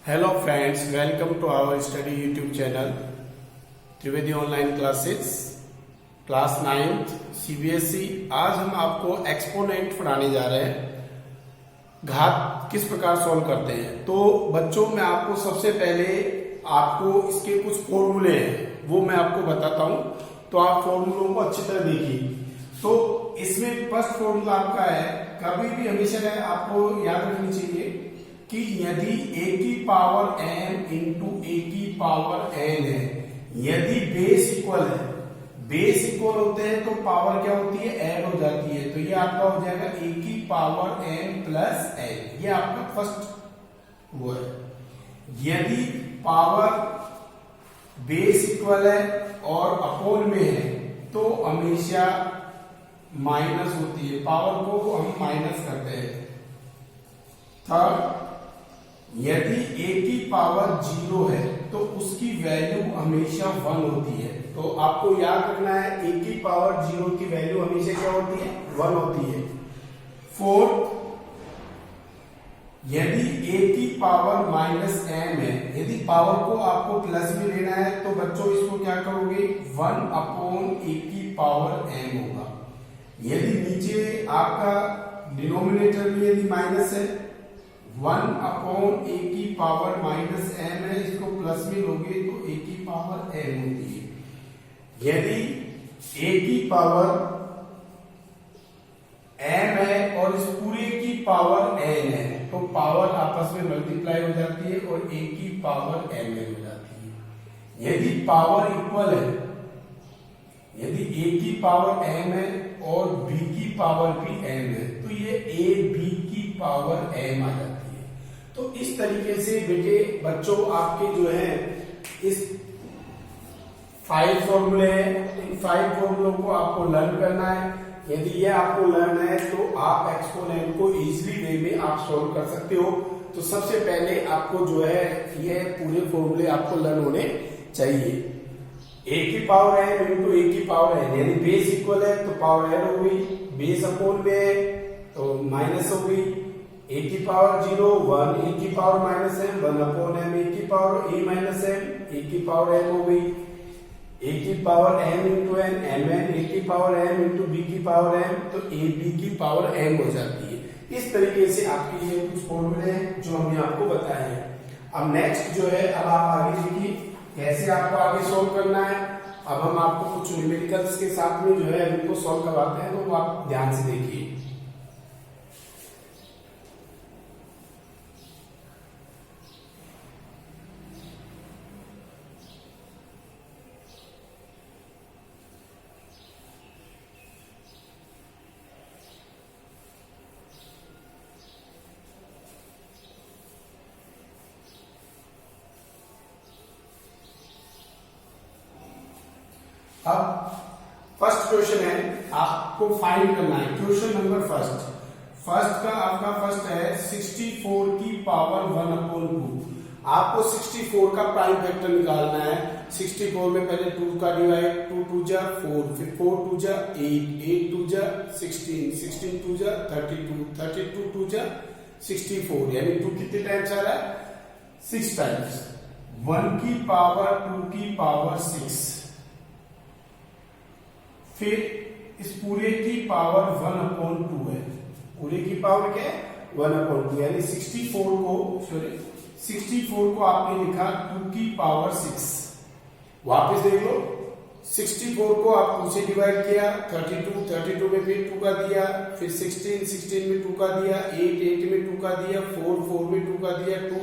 Hello friends, welcome to our study YouTube channel Trivedi online classes class 9th CBSE. आज हम आपको exponent पढ़ाने जा रहे हैं। घात किस प्रकार सॉल्व करते हैं। तो बच्चों, मैं आपको सबसे पहले आपको इसके कुछ फॉर्मूले हैं वो मैं आपको बताता हूं, तो आप फॉर्मूलों को अच्छी तरह देखिए। तो इसमें फर्स्ट फॉर्मूला आपका है, कभी भी हमेशा आपको याद रखनी चाहिए कि यदि a की पावर m इंटू a की पावर n है, यदि बेस इक्वल है, बेस इक्वल होते हैं तो पावर क्या होती है, ऐड हो जाती है। तो ये आपका हो जाएगा a की पावर m प्लस n, ये आपका फर्स्ट वो है। यदि पावर बेस इक्वल है और अपोन में है तो हमेशा माइनस होती है, पावर को हम माइनस करते हैं। थर्ड, यदि a की पावर 0 है तो उसकी वैल्यू हमेशा 1 होती है। तो आपको याद रखना है a की पावर 0 की वैल्यू हमेशा क्या होती है, 1 होती है। फोर्थ, यदि a की पावर माइनस m है, यदि पावर को आपको प्लस में लेना है तो बच्चों इसको क्या करोगे, 1 अपॉन a की पावर m होगा। यदि नीचे आपका डिनोमिनेटर में यदि माइनस है, 1 अपॉन a की पावर माइनस m है, इसको प्लस में लोगे तो a की पावर m होती है। यदि a की पावर m है और इस पूरे की पावर n है तो पावर आपस में मल्टीप्लाई हो जाती है और a की पावर m हो जाती है। यदि पावर इक्वल है, यदि a की पावर m है और b की पावर भी m है तो ये a b की पावर m आ जाती है। तो इस तरीके से बेटे बच्चों आपके जो है इस 5 फॉर्मूले हैं, इन 5 फॉर्मूलों को आपको लर्न करना है। यदि ये आपको लर्न है तो आप एक्सपोनेंट को इजीली वे में आप सॉल्व कर सकते हो। तो सबसे पहले आपको जो है ये पूरे फॉर्मूले आपको लर्न होने चाहिए। a की पावर n इंटू a की पावर n, यानी बेस इक्वल है तो पावर n हो गई, बेस अपोन में है तो माइनस हो गई। a की पावर 0 1, a की power minus m 1 upon m, a की power a minus m, a की पावर m हो गई। a की power m into n mn, a की पावर m इंटू b की पावर m, तो a b की पावर m हो जाती है। इस तरीके से आपके ये कुछ फॉर्मूले हैं जो हमने आपको बताए हैं। अब नेक्स्ट जो है, अब आप आगे देखिए कैसे आपको आगे सॉल्व करना है। अब हम आपको कुछ न्यूमेरिकल्स के साथ में जो है उनको सॉल्व करवाते हैं, तो आप ध्यान से देखिए। अब फर्स्ट क्वेश्चन है, आपको फाइंड करना है क्वेश्चन नंबर फर्स्ट का आपका फर्स्ट है 64 की पावर 1 अपॉन 2। आपको 64 का प्राइम फैक्टर निकालना है। 64 में पहले 2 का डिवाइड, 2 2 जा 4, फिर 4 2 जा 8, 8 2 जा 16, 16 2 जा 32, 32 2 जा 64, यानी 2 कितने टाइम्स आ रहा है, 6 टाइम्स। 1 की पावर 2 की पावर 6, फिर इस पूरे की पावर 1 अपॉन 2 है। पूरे की पावर क्या है, 1 अपॉन 2, यानी 64 को आपने लिखा 2 की पावर 6। वापस देख लो, 64 को आप 2 से डिवाइड किया, 32 में फिर 2 का दिया, फिर 16 में 2 का दिया, 8 में 2 का दिया, 4 में 2 का दिया, 2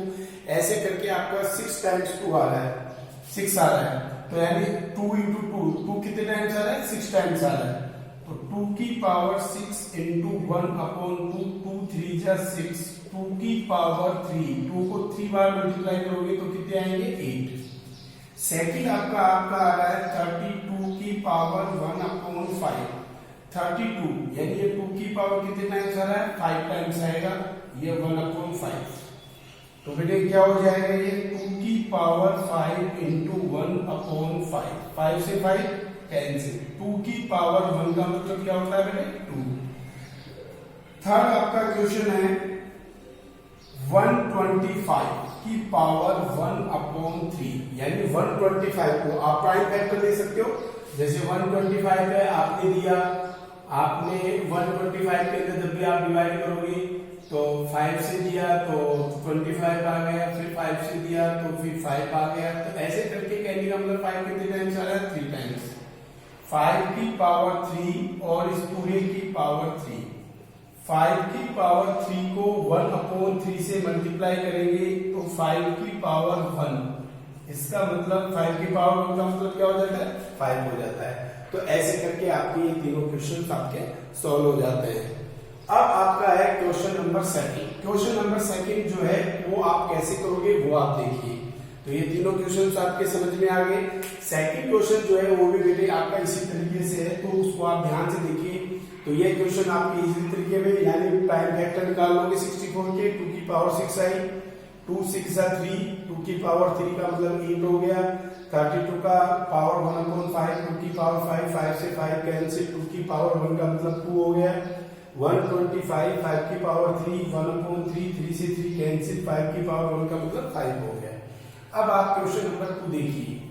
ऐसे करके आपका 6 टाइम्स 2 आ रहा है, 6 आ रहा है। तो यानी 2 इंटू 2 कितने टाइम्स आ रहा है, 6 टाइम्स आ रहा है। तो 2 की पावर 6 इंटू 1 अपॉन 2, 2 3 जा 6, 2 की पावर 3, 2 को 3 बार मल्टीप्लाई करोगे तो कितने आएंगे, 8। सेकंड आपका आ रहा है 32 की पावर 1 अपॉन 5, 32 यानी ये 2 की पावर कितने टाइम्स आ रहा है, 5 टाइम्स आएगा, ये 1 अपॉन 5। तो बेटे क्या हो जाएगा, ये 2 की पावर 5 इंटू 1 अपॉन 5, 5 से 5 कैंसिल, 2 की पावर 1 का मतलब क्या होता है बेटे, 2। थर्ड आपका क्वेश्चन है 125 की पावर 1/3 यानी 125 को आप प्राइम फैक्टर ले सकते हो। जैसे 125 है आपने दिया, आपने 125 के अंदर जब भी आप डिवाइड करोगे तो 5 से दिया तो 25 आ गया, फिर 5 से दिया तो फिर 5 आ गया। तो ऐसे करके कहने का मतलब 5 कितने टाइम्स आ रहा है? 3 टाइम्स। 5 की पावर 3 और इस पूरे की पावर 3। 5 की पावर 3 को 1/3 से मल्टीप्लाई करेंगे तो 5 की पावर 1। इसका मतलब 5 की पावर 1 का मतलब क्या हो जाता है? 5 हो जाता है। तो ऐसे करके आपके ये तीनों क्वेश्चन आपके सॉल्व हो जाते हैं। अब आपका है question number second. Question number second जो है वो आप कैसे करोगे वो आप देखिए। तो ये तीनों क्वेश्चन आपके समझ में आ गए। सेकंड क्वेश्चन जो है वो भी बेटे आपका इसी तरीके से है, तो उसको आप ध्यान से देखिए। तो ये क्वेश्चन आपके इसी तरीके में, यानी प्राइम फैक्टर निकाल लोगे 64 के, 2 की पावर 6 आई, 2 6 3, 2 की पावर 3 का मतलब 8 हो गया। 32 का पावर 1/5, 2 की पावर 5, 5 से 5 कैंसिल, 2 की पावर 1 का मतलब 2 हो गया। 125, 5 की पावर 3, 1/3, 3 से 3 कैंसिल, 5 की पावर 1 का मतलब 5 हो गया। अब आप क्वेश्चन नंबर 2 देखिए।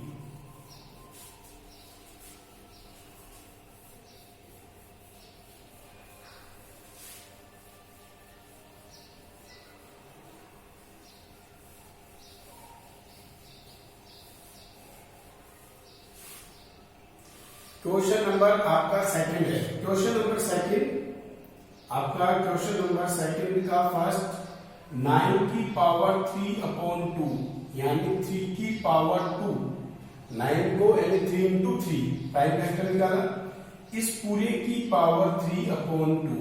क्वेश्चन नंबर आपका सेकंड है। क्वेश्चन नंबर सेकंड आपका, क्वेश्चन नंबर सेकंड का फर्स्ट 9 की पावर 3/2 यानी 3 की पावर 2, 9 को यानी 3 into 3 प्राइम फैक्टर निकाला। इस पूरे की पावर 3/2,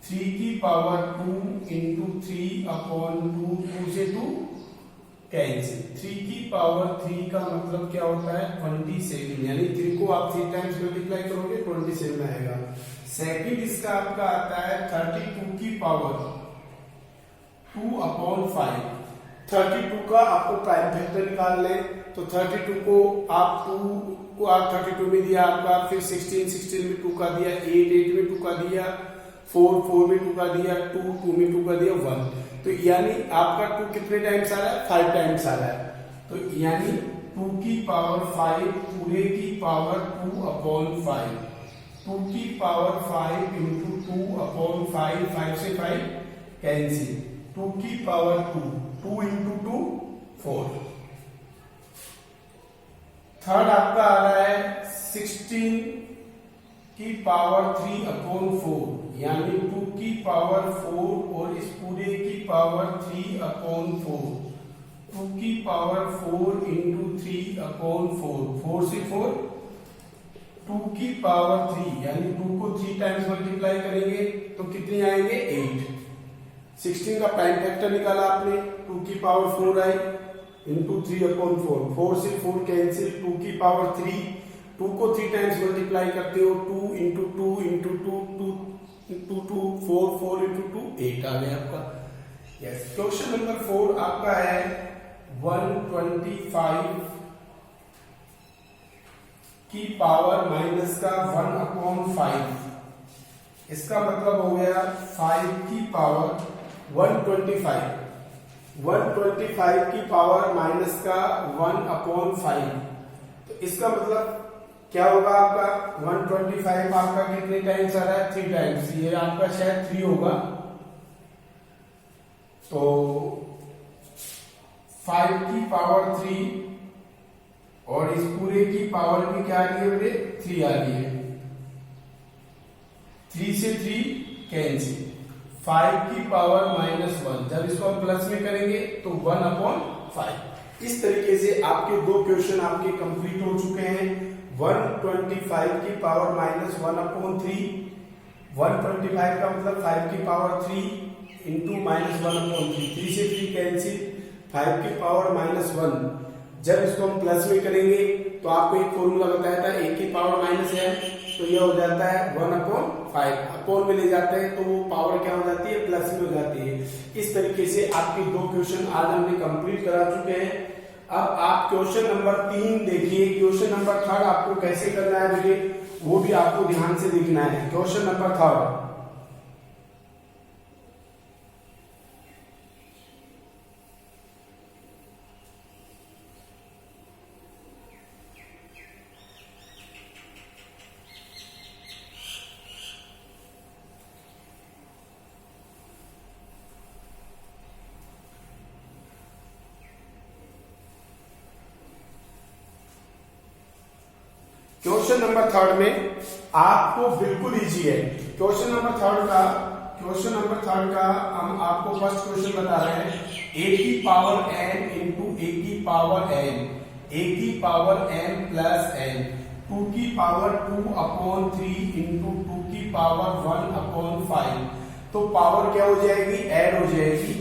3 की पावर 2 into 3/2, 2 से 2 कैंसिल। 3 की पावर 3 का मतलब क्या होता है? 27, यानी 3 को आप 3 टाइम्स मल्टीप्लाई करोगे 27 आएगा। सेकंड इसका आपका आता है 32 की पावर 2/5। 32 का आपको प्राइम फैक्टर निकाल लें तो 32 को आप 2 को आप 32 में दिया आपका, फिर 16 में 2 का दिया, 8 में 2 का दिया, 4 में 2 का दिया, 2 में 2 का दिया, 1। तो यानी आपका 2 कितने टाइम्स आ रहा है? 5 टाइम्स आ रहा है। तो यानी 2 की पावर 5 पूरे की पावर 2/5, 2 की पावर 5 into 2/5, 5 से 5 कैंसिल, 2 की पावर 2, 2 into 2 4। थर्ड आपका आ रहा है 16 की पावर 3/4 यानी 2 की पावर 4 और इस पूरे की पावर 3/4, 2 की पावर 4 into 3/4, 4 से 4, 2 की पावर 3 यानी 2 को 3 टाइम्स मल्टीप्लाई करेंगे तो कितने आएंगे? 8। 16 का प्राइम फैक्टर निकाला आपने, 2 की पावर 4 आई इंटू 3/4, 4 से 4 कैंसिल, 2 की पावर 3, 2 को 3 टाइम्स मल्टीप्लाई करते हो, 2 into 2 into 2, 2 into 2 4, 4 into 2 8 आ गया आपका। यस। क्वेश्चन नंबर 4 आपका है 125 की पावर माइनस का 1/5। इसका मतलब हो गया 5 की पावर 125, 125 की पावर माइनस का 1/5। तो इसका मतलब क्या होगा आपका? 125 आपका कितने टाइम्स आ रहा है? 3 टाइम्स। ये आपका शायद 3 होगा। तो 5 की पावर 3 और इस पूरे की पावर भी क्या आ रही है बेटे? 3 आ रही है। 3 से 3 कैंसिल, 5 की पावर -1। जब इसको हम प्लस में करेंगे तो 1/5। इस तरीके से आपके 2 क्वेश्चन आपके कंप्लीट हो चुके हैं। 125 की पावर -1/3, 125 का मतलब 5 की पावर 3 इंटू -1/3, 3 से 3 कैंसिल, 5 की पावर -1। जब इसको हम प्लस में करेंगे तो आपको एक फॉर्मूला बताया था, a की पावर -m, तो यह हो जाता है 1/5। अपोन में ले जाते हैं तो वो पावर क्या हो जाती है? प्लस में हो जाती है। इस तरीके से आपके 2 क्वेश्चन आज हमने कंप्लीट करा चुके हैं। अब आप क्वेश्चन नंबर 3 देखिए। क्वेश्चन नंबर 3 आपको कैसे करना है बेटे, वो भी आपको ध्यान से देखना है। क्वेश्चन नंबर 3 1 क्वेश्चन नंबर 3 में आपको बिल्कुल इजी है। क्वेश्चन नंबर 3 का हम आपको फर्स्ट क्वेश्चन बता रहे हैं, a की पावर n इंटू a की पावर n, a की पावर n प्लस n, 2 की पावर 2/3 इंटू 2 की पावर 1/5। तो पावर क्या हो जाएगी, ऐड हो जाएगी।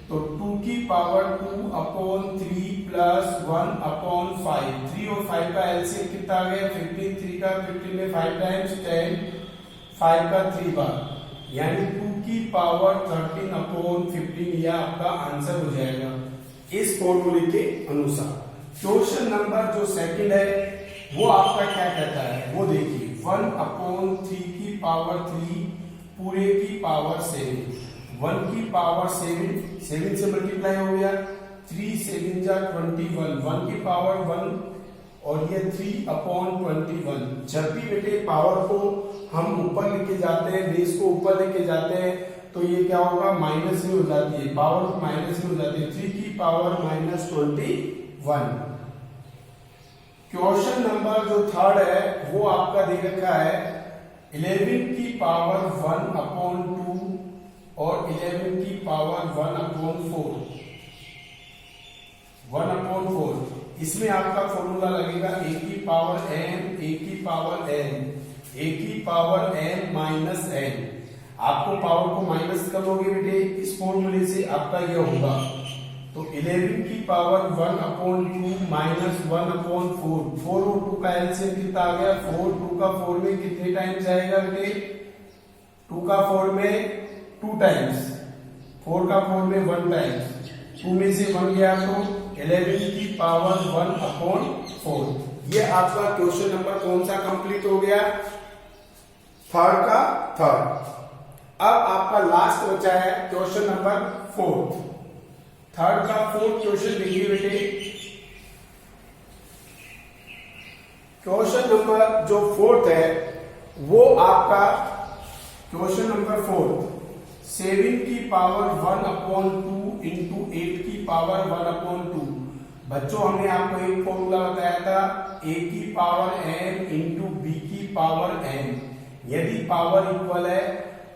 तो 2 की पावर 2/3 प्लस 1/5, 3 और 5 का एलसीएम कितना आ गया 15, 3 का 15 में 5 टाइम्स 10, 5 का 3 बार, यानी 2 की पावर 13/15, यह आपका आंसर हो जाएगा इस फॉर्मूले के अनुसार। क्वेश्चन नंबर जो सेकंड है वो आपका क्या कहता है, वो देखिए, 1/3 की पावर 3 पूरे की पावर 7, 1 की पावर 7 से मल्टीप्लाई हो गया, 3 7 जा 21, 1 की पावर 1 और ये 3/21। जब भी बेटे पावर को हम ऊपर लेके जाते हैं, बेस को ऊपर लेके जाते हैं, तो ये क्या होगा, माइनस में हो जाती है, पावर माइनस में हो जाती है, 3 की पावर -21। क्वेश्चन नंबर जो 3 है वो आपका दे रखा है 11 की पावर 1/2 और 11 की पावर 1/4। इसमें आपका फॉर्मूला लगेगा a की पावर m, a की पावर n, a की पावर m माइनस n। आपको पावर को माइनस करोगे बेटे इस फॉर्मूले से, आपका यह होगा, तो 11 की पावर 1/2 माइनस 1/4, 4 और 2 का एलसीएम कितना आ गया 4, 2 का 4 में कितने टाइम्स जाएगा बेटे, 2 का 4 में 2 टाइम्स, 4 का 4 में 1 टाइम्स, 2 में से 1 गया तो 11 की पावर 1/4। ये आपका क्वेश्चन नंबर कौन सा कंप्लीट हो गया, 3 का 3। अब आपका लास्ट बचा है क्वेश्चन नंबर 4। 3 का 4 क्वेश्चन देखिए बेटे, क्वेश्चन नंबर जो 4 है वो आपका क्वेश्चन नंबर 4, 7 की पावर 1/2 इंटू 8 की पावर 1/2। बच्चों हमने आपको एक फॉर्मूला बताया था, a की पावर n इंटू b की पावर n। यदि पावर इक्वल है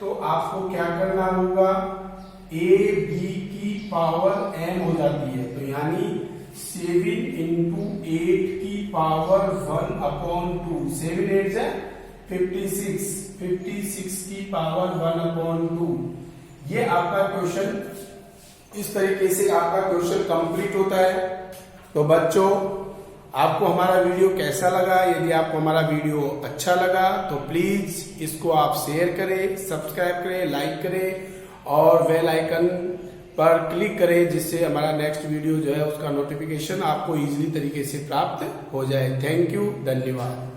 तो आपको क्या करना होगा, a b की पावर n हो जाती है, तो यानी 7 इंटू 8 की पावर 1/2, 7 8 है 56 की पावर 1/2। ये आपका क्वेश्चन, इस तरीके से आपका क्वेश्चन कंप्लीट होता है। तो बच्चों आपको हमारा वीडियो कैसा लगा, यदि आपको हमारा वीडियो अच्छा लगा तो प्लीज इसको आप शेयर करें, सब्सक्राइब करें, लाइक करें और बेल आइकन पर क्लिक करें, जिससे हमारा नेक्स्ट वीडियो जो है उसका नोटिफिकेशन आपको इजीली तरीके से प्राप्त हो जाए। थैंक यू, धन्यवाद।